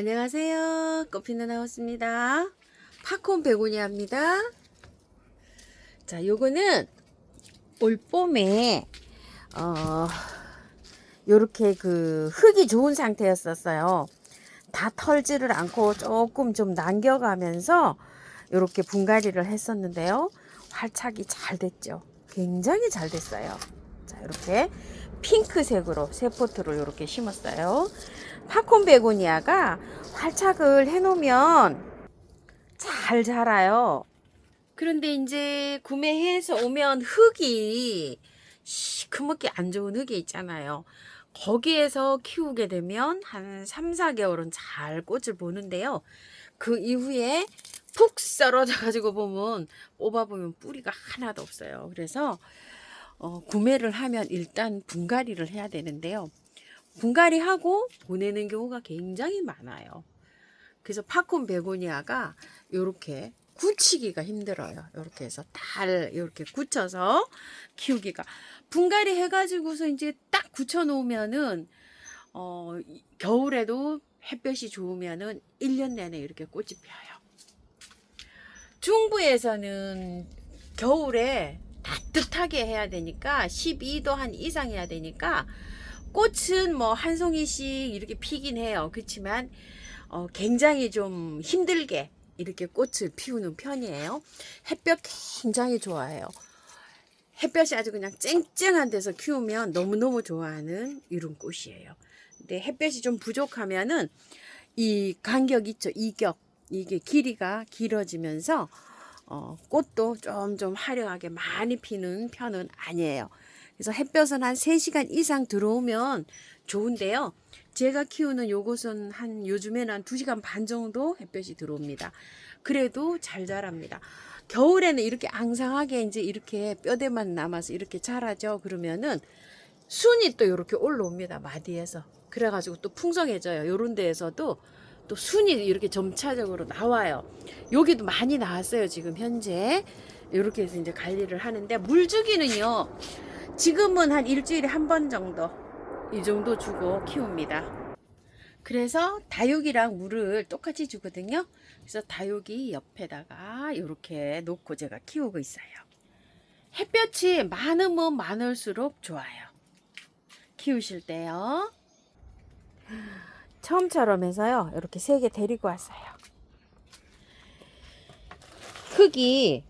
안녕하세요. 꽃피는 하우스입니다. 팝콘 베고니아입니다. 자, 요거는 올 봄에 요렇게 그 흙이 좋은 상태였었어요. 다 털지를 않고 조금 좀 남겨가면서 요렇게 분갈이를 했었는데요. 활착이 잘 됐죠. 굉장히 잘 됐어요. 자, 이렇게 핑크색으로 새 포트를 이렇게 심었어요. 팝콘 베고니아가 활착을 해놓으면 잘 자라요. 그런데 이제 구매해서 오면 흙이 시커멓게 안 좋은 흙이 있잖아요. 거기에서 키우게 되면 한 3, 4개월은 잘 꽃을 보는데요. 그 이후에 푹 썰어져 가지고 보면 뽑아보면 뿌리가 하나도 없어요. 그래서 구매를 하면 일단 분갈이를 해야 되는데요. 분갈이하고 보내는 경우가 굉장히 많아요. 그래서 팝콘 베고니아가 이렇게 굳히기가 힘들어요. 이렇게 해서 이렇게 굳혀서 키우기가. 분갈이 해가지고서 이제 딱 굳혀 놓으면은, 겨울에도 햇볕이 좋으면은 1년 내내 이렇게 꽃이 펴요. 중부에서는 겨울에 따뜻하게 해야 되니까 12도 한 이상 해야 되니까 꽃은 뭐 한 송이씩 이렇게 피긴 해요. 그렇지만 굉장히 좀 힘들게 이렇게 꽃을 피우는 편이에요. 햇볕 굉장히 좋아해요. 햇볕이 아주 그냥 쨍쨍한 데서 키우면 너무너무 좋아하는 이런 꽃이에요. 근데 햇볕이 좀 부족하면은 이 간격 있죠. 이격. 이게 길이가 길어지면서 꽃도 좀 화려하게 많이 피는 편은 아니에요. 그래서 햇볕은 한 3시간 이상 들어오면 좋은데요. 제가 키우는 요것은 요즘에는 한 2시간 반 정도 햇볕이 들어옵니다. 그래도 잘 자랍니다. 겨울에는 이렇게 앙상하게 이제 이렇게 뼈대만 남아서 이렇게 자라죠. 그러면은 순이 또 이렇게 올라옵니다. 마디에서. 그래가지고 또 풍성해져요. 요런 데에서도 또 순이 이렇게 점차적으로 나와요. 여기도 많이 나왔어요. 지금 현재. 이렇게 해서 이제 관리를 하는데 물 주기는요. 지금은 한 일주일에 한 번 정도 이 정도 주고 키웁니다. 그래서 다육이랑 물을 똑같이 주거든요. 그래서 다육이 옆에다가 이렇게 놓고 제가 키우고 있어요. 햇볕이 많으면 많을수록 좋아요. 키우실 때요. 처음처럼 해서요. 이렇게 3개 데리고 왔어요. 흙이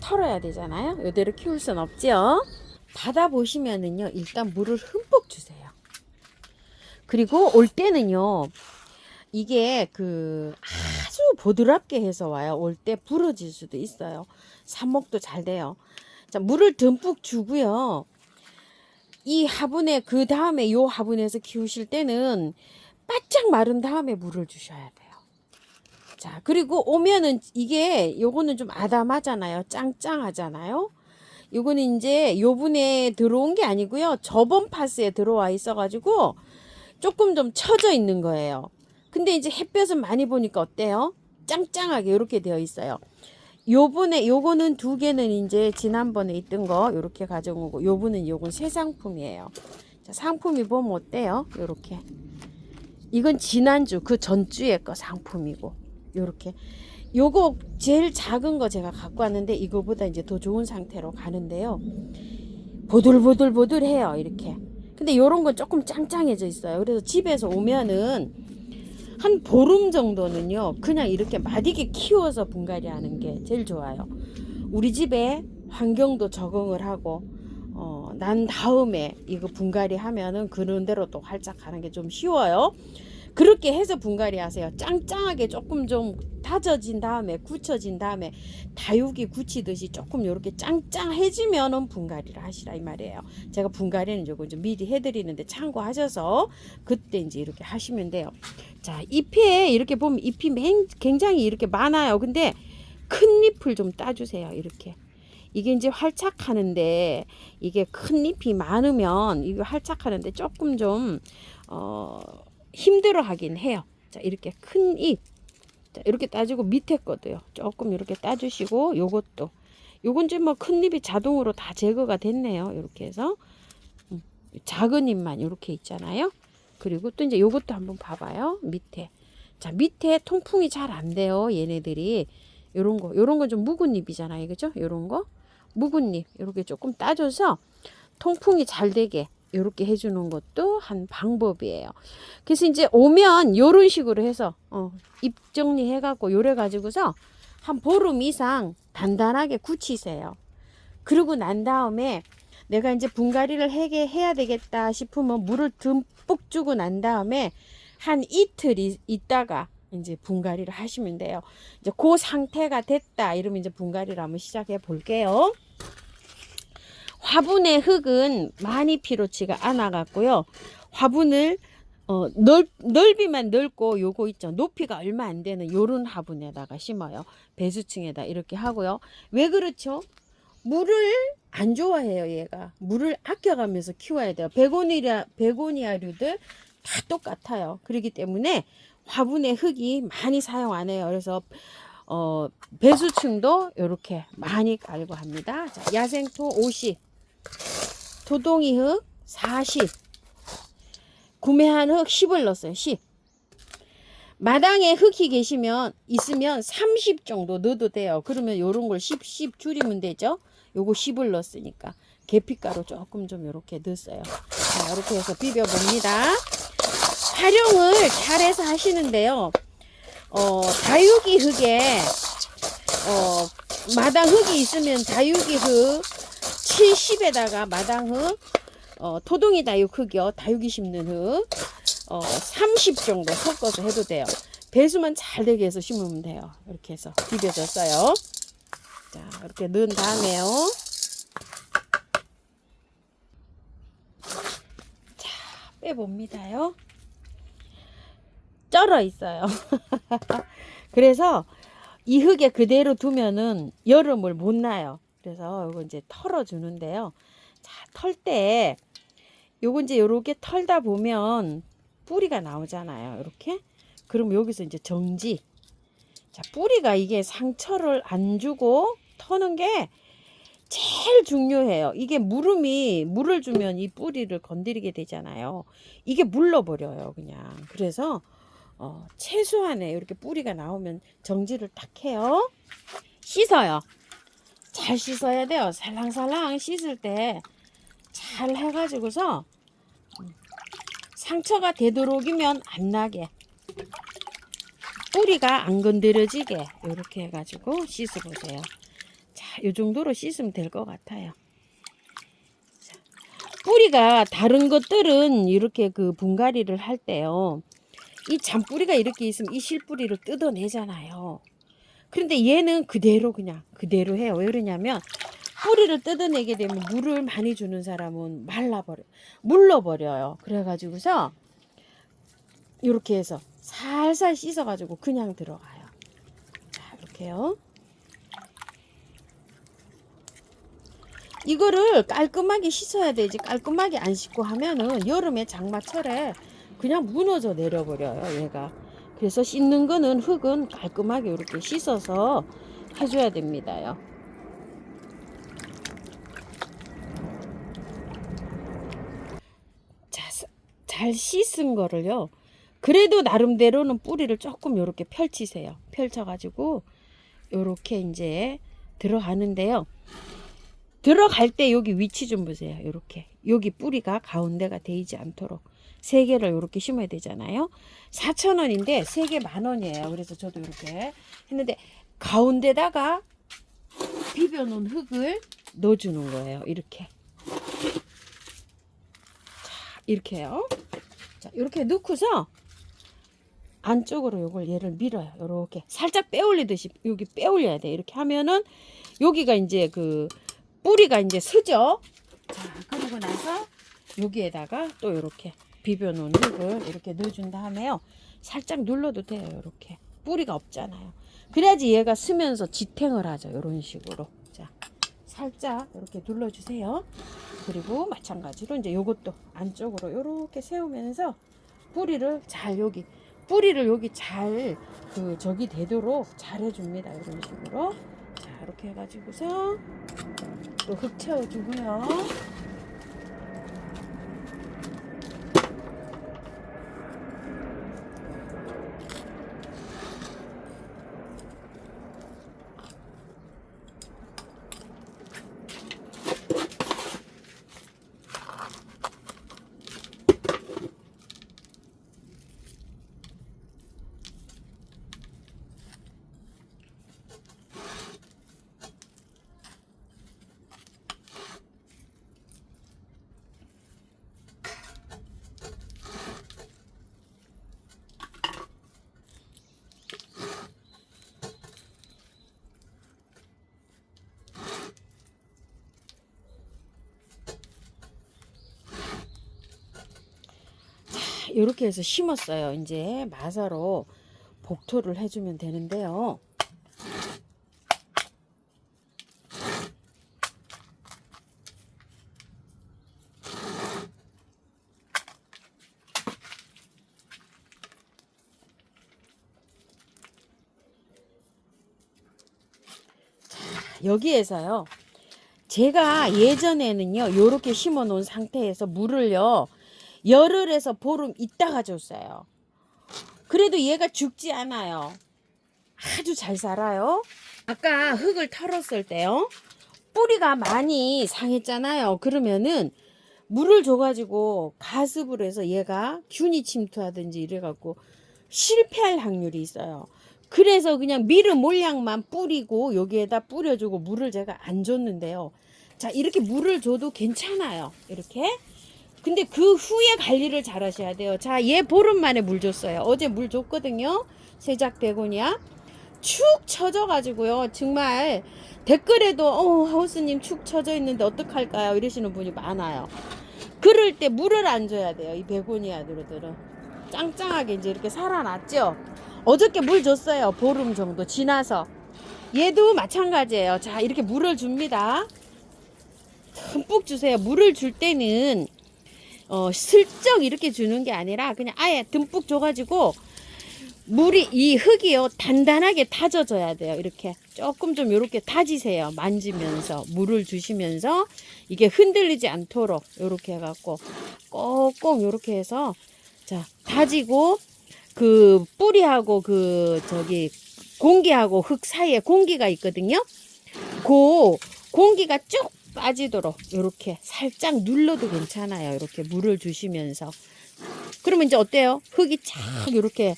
털어야 되잖아요. 이대로 키울 순 없죠. 받아보시면은요. 일단 물을 흠뻑 주세요. 그리고 올 때는요. 이게 아주 보드랍게 해서 와요. 올 때 부러질 수도 있어요. 삽목도 잘 돼요. 자, 물을 듬뿍 주고요. 이 화분에 그 다음에 요 화분에서 키우실 때는 바짝 마른 다음에 물을 주셔야 돼요. 자, 그리고 오면은 요거는 좀 아담하잖아요. 짱짱하잖아요. 요거는 이제 요분에 들어온 게 아니고요. 저번 파스에 들어와 있어가지고 조금 좀 처져 있는 거예요. 근데 이제 햇볕은 많이 보니까 어때요? 짱짱하게 이렇게 되어 있어요. 요거는 2개는 이제 지난번에 있던 거 이렇게 가져온 거고, 요건 새 상품이에요. 자, 상품이 보면 어때요? 요렇게. 이건 지난주 그 전주에 거 상품이고, 요렇게. 요거 제일 작은 거 제가 갖고 왔는데 이거보다 이제 더 좋은 상태로 가는데요. 보들보들보들해요. 이렇게. 근데 요런 건 조금 짱짱해져 있어요. 그래서 집에서 오면은 한 보름 정도는요. 그냥 이렇게 맛있게 키워서 분갈이 하는 게 제일 좋아요. 우리 집에 환경도 적응을 하고 난 다음에 이거 분갈이 하면은 그런 대로 또 활짝 하는 게 좀 쉬워요. 그렇게 해서 분갈이 하세요. 짱짱하게 조금 좀 다져진 다음에 굳혀진 다음에 다육이 굳히듯이 조금 이렇게 짱짱해지면은 분갈이를 하시라 이 말이에요. 제가 분갈이는 요거 좀 미리 해드리는데 참고하셔서 그때 이제 이렇게 하시면 돼요. 자, 잎에 이렇게 보면 잎이 굉장히 이렇게 많아요. 근데 큰 잎을 좀 따주세요. 이렇게. 이게 이제 활착하는데 이게 큰 잎이 많으면 이거 활착하는데 조금 좀 힘들어 하긴 해요. 자, 이렇게 큰 잎. 자, 이렇게 따주고 밑에 것도요. 조금 이렇게 따주시고 요건 이제 뭐 큰 잎이 자동으로 다 제거가 됐네요. 이렇게 해서 작은 잎만 이렇게 있잖아요. 그리고 또 이제 요것도 한번 봐봐요. 밑에. 자, 밑에 통풍이 잘 안 돼요. 얘네들이. 요런 거 좀 묵은 잎이잖아요. 그죠? 요런 거. 묵은 잎. 요렇게 조금 따줘서 통풍이 잘 되게 요렇게 해주는 것도 한 방법이에요. 그래서 이제 오면 요런 식으로 해서, 잎 정리해갖고 요래 가지고서 한 보름 이상 단단하게 굳히세요. 그러고 난 다음에 내가 이제 분갈이를 해야 되겠다 싶으면 물을 듬뿍 주고 난 다음에 한 이틀 있다가 이제 분갈이를 하시면 돼요. 이제 그 상태가 됐다 이러면 이제 분갈이를 한번 시작해 볼게요. 화분의 흙은 많이 필요치가 않아 갖고요. 화분을 넓이만 넓고 요거 있죠. 높이가 얼마 안 되는 요런 화분에다가 심어요. 배수층에다 이렇게 하고요. 왜 그렇죠? 물을 안 좋아해요. 얘가 물을 아껴가면서 키워야 돼요. 베고니아류들 다 똑같아요. 그렇기 때문에 화분에 흙이 많이 사용 안 해요. 그래서 배수층도 이렇게 많이 깔고 합니다. 자, 야생토 50, 토동이 흙 40, 구매한 흙 10을 넣었어요. 10. 마당에 흙이 있으면 30 정도 넣어도 돼요. 그러면 요런 걸 10 줄이면 되죠. 요거 10을 넣었으니까 계피가루 조금 좀 이렇게 넣었어요. 자, 이렇게 해서 비벼 봅니다. 활용을 잘해서 하시는데요. 다육이 흙에 마당 흙이 있으면 다육이 흙 70에다가 마당 흙 토동이 다육 흙이요. 다육이 심는 흙 30 정도 섞어서 해도 돼요. 배수만 잘 되게 해서 심으면 돼요. 이렇게 해서 비벼줬어요. 자, 이렇게 넣은 다음에요. 자, 빼봅니다요. 쩔어 있어요. 그래서 이 흙에 그대로 두면은 여름을 못 나요. 그래서 이거 이제 털어주는데요. 자, 털 때 요거 이제 요렇게 털다 보면 뿌리가 나오잖아요. 이렇게. 그럼 여기서 이제 정지. 자, 뿌리가 이게 상처를 안 주고 터는 게 제일 중요해요. 이게 물을 주면 이 뿌리를 건드리게 되잖아요. 이게 물러버려요, 그냥. 그래서 최소한에 이렇게 뿌리가 나오면 정지를 딱 해요. 씻어요. 잘 씻어야 돼요. 살랑살랑 씻을 때 잘 해가지고서 상처가 되도록이면 안 나게 뿌리가 안 건드려지게 이렇게 해가지고 씻어보세요. 자, 이 정도로 씻으면 될 것 같아요. 자, 뿌리가 다른 것들은 이렇게 그 분갈이를 할 때요. 이 잔뿌리가 이렇게 있으면 이 실뿌리를 뜯어내잖아요. 그런데 얘는 그대로 그대로 해요. 왜 그러냐면 뿌리를 뜯어내게 되면 물을 많이 주는 사람은 물러버려요. 그래가지고서 이렇게 해서 살살 씻어가지고 그냥 들어가요. 자, 이렇게요. 이거를 깔끔하게 씻어야 되지. 깔끔하게 안 씻고 하면은 여름에 장마철에 그냥 무너져 내려버려요, 얘가. 그래서 씻는 거는 흙은 깔끔하게 이렇게 씻어서 해줘야 됩니다요. 잘 씻은 거를요. 그래도 나름대로는 뿌리를 조금 이렇게 펼치세요. 펼쳐가지고 이렇게 이제 들어가는데요. 들어갈 때 여기 위치 좀 보세요. 이렇게 여기 뿌리가 가운데가 되지 않도록 3개를 이렇게 심어야 되잖아요. 4,000원인데 3개 10,000원이에요. 그래서 저도 이렇게 했는데 가운데다가 비벼놓은 흙을 넣어주는 거예요. 이렇게. 자, 이렇게요. 자, 이렇게 넣고서 안쪽으로 요걸 얘를 밀어요. 이렇게 살짝 빼올리듯이 여기 빼올려야 돼. 이렇게 하면은 여기가 이제 그 뿌리가 이제 서죠. 자, 그러고 나서 여기에다가 또 이렇게 비벼놓은 흙을 이렇게 넣어준 다음에요. 살짝 눌러도 돼요. 이렇게 뿌리가 없잖아요. 그래야지 얘가 쓰면서 지탱을 하죠. 이런 식으로. 자, 살짝 이렇게 눌러주세요. 그리고 마찬가지로 이제 요것도 안쪽으로 이렇게 세우면서 뿌리를 잘 여기 잘 저기 되도록 잘 해줍니다. 이런 식으로. 자, 이렇게 해가지고서 또 흙 채워주고요. 이렇게 해서 심었어요. 이제 마사로 복토를 해주면 되는데요. 여기에서요, 제가 예전에는요 요렇게 심어 놓은 상태에서 물을요 열흘에서 보름 있다가 줬어요. 그래도 얘가 죽지 않아요. 아주 잘 살아요. 아까 흙을 털었을 때요, 뿌리가 많이 상했잖아요. 그러면은 물을 줘가지고 가습을 해서 얘가 균이 침투하든지 이래갖고 실패할 확률이 있어요. 그래서 그냥 미르 몰약만 뿌리고 여기에다 뿌려주고 물을 제가 안 줬는데요. 자, 이렇게 물을 줘도 괜찮아요. 이렇게. 근데 그 후에 관리를 잘 하셔야 돼요. 자, 얘 보름 만에 물 줬어요. 어제 물 줬거든요. 세작 베고니아. 축 처져 가지고요. 정말 댓글에도 하우스님 축 처져 있는데 어떡할까요? 이러시는 분이 많아요. 그럴 때 물을 안 줘야 돼요. 이 베고니아들은 짱짱하게 이제 이렇게 살아났죠. 어저께 물 줬어요. 보름 정도 지나서. 얘도 마찬가지예요. 자, 이렇게 물을 줍니다. 듬뿍 주세요. 물을 줄 때는 슬쩍 이렇게 주는 게 아니라 그냥 아예 듬뿍 줘가지고 물이, 이 흙이요 단단하게 다져져야 돼요. 이렇게 조금 좀 이렇게 다지세요. 만지면서 물을 주시면서 이게 흔들리지 않도록 이렇게 해갖고 꼭꼭 이렇게 해서, 자, 다지고 그 뿌리하고 그 저기 공기하고 흙 사이에 공기가 있거든요. 그 공기가 쭉 빠지도록 이렇게 살짝 눌러도 괜찮아요. 이렇게 물을 주시면서. 그러면 이제 어때요? 흙이 착 이렇게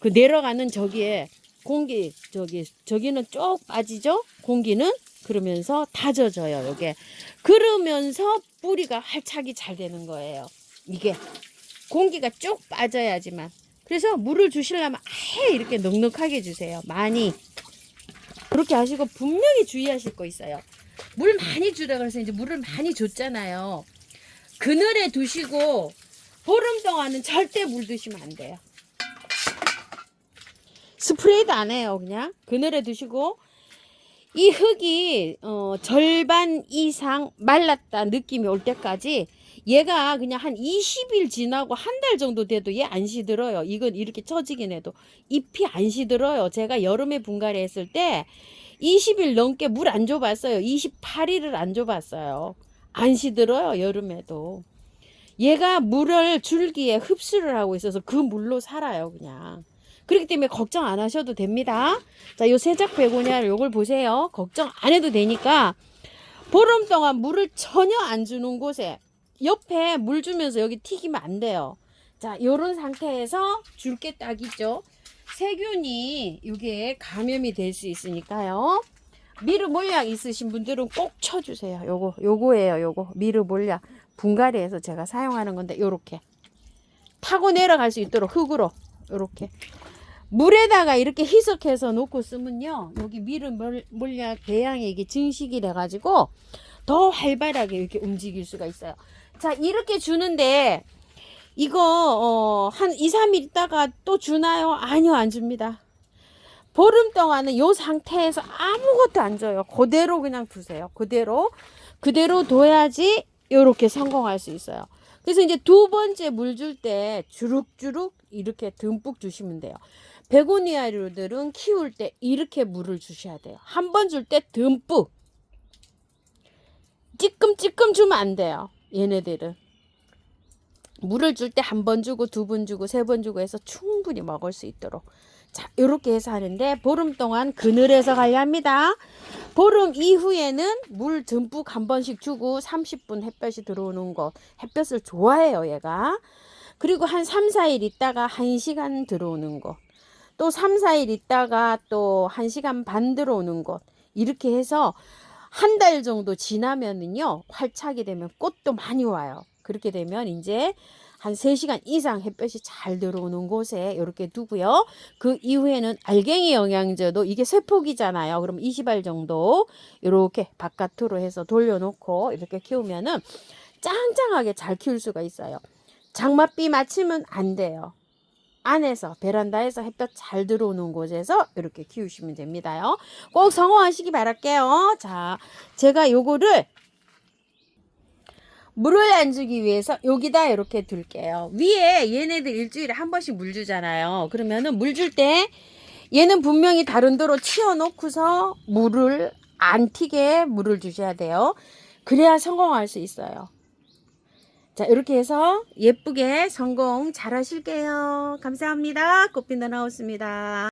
그 내려가는 저기에 공기, 저기는 쭉 빠지죠? 공기는. 그러면서 다져져요. 요게. 그러면서 뿌리가 활착이 잘 되는 거예요. 이게 공기가 쭉 빠져야지만. 그래서 물을 주시려면 아예 이렇게 넉넉하게 주세요. 많이. 그렇게 하시고 분명히 주의하실 거 있어요. 물 많이 주라 그래서 이제 물을 많이 줬잖아요. 그늘에 두시고 보름 동안은 절대 물 드시면 안 돼요. 스프레이도 안 해요. 그냥 그늘에 두시고 이 흙이 절반 이상 말랐다 느낌이 올 때까지 얘가 그냥 한 20일 지나고 한 달 정도 돼도 얘 안 시들어요. 이건 이렇게 처지긴 해도 잎이 안 시들어요. 제가 여름에 분갈이 했을 때 20일 넘게 물 안 줘봤어요. 28일을 안 줘봤어요. 안 시들어요. 여름에도. 얘가 물을 줄기에 흡수를 하고 있어서 그 물로 살아요. 그냥. 그렇기 때문에 걱정 안 하셔도 됩니다. 자, 요 세작 베고니아를 요걸 보세요. 걱정 안 해도 되니까 보름 동안 물을 전혀 안 주는 곳에 옆에 물 주면서 여기 튀기면 안 돼요. 자, 요런 상태에서 줄 게 딱 있죠. 세균이 이게 감염이 될 수 있으니까요. 미르 몰약 있으신 분들은 꼭 쳐주세요. 요거예요. 요거 미르 몰약 분갈이에서 제가 사용하는 건데 요렇게 타고 내려갈 수 있도록 흙으로 요렇게 물에다가 이렇게 희석해서 놓고 쓰면요, 여기 미르 몰약 배양에 이게 증식이 돼가지고 더 활발하게 이렇게 움직일 수가 있어요. 자, 이렇게 주는데 이거 한 2, 3일 있다가 또 주나요? 아니요, 안 줍니다. 보름 동안은 요 상태에서 아무것도 안 줘요. 그대로 그냥 두세요. 그대로 둬야지 요렇게 성공할 수 있어요. 그래서 이제 두 번째 물 줄 때 주룩주룩 이렇게 듬뿍 주시면 돼요. 베고니아류들은 키울 때 이렇게 물을 주셔야 돼요. 한 번 줄 때 듬뿍. 찌끔찌끔 주면 안 돼요. 얘네들은. 물을 줄 때 한 번 주고 두 번 주고 세 번 주고 해서 충분히 먹을 수 있도록. 자, 이렇게 해서 하는데 보름 동안 그늘에서 관리합니다. 보름 이후에는 물 듬뿍 한 번씩 주고 30분 햇볕이 들어오는 곳. 햇볕을 좋아해요, 얘가. 그리고 한 3, 4일 있다가 1시간 들어오는 곳. 또 3, 4일 있다가 또 1시간 반 들어오는 곳. 이렇게 해서 한 달 정도 지나면은요, 활착이 되면 꽃도 많이 와요. 그렇게 되면 이제 한 3시간 이상 햇볕이 잘 들어오는 곳에 이렇게 두고요. 그 이후에는 알갱이 영양제도 이게 쇠폭이잖아요. 그럼 20알 정도 이렇게 바깥으로 해서 돌려놓고 이렇게 키우면은 짱짱하게 잘 키울 수가 있어요. 장맛비 맞추면 안 돼요. 안에서 베란다에서 햇볕 잘 들어오는 곳에서 이렇게 키우시면 됩니다요. 꼭 성공하시기 바랄게요. 자, 제가 요거를 물을 안 주기 위해서 여기다 이렇게 둘게요. 위에 얘네들 일주일에 한 번씩 물 주잖아요. 그러면은 물 줄 때 얘는 분명히 다른 데로 치워 놓고서 물을 안 튀게 물을 주셔야 돼요. 그래야 성공할 수 있어요. 자, 이렇게 해서 예쁘게 성공 잘 하실게요. 감사합니다. 꽃핀더 나왔습니다.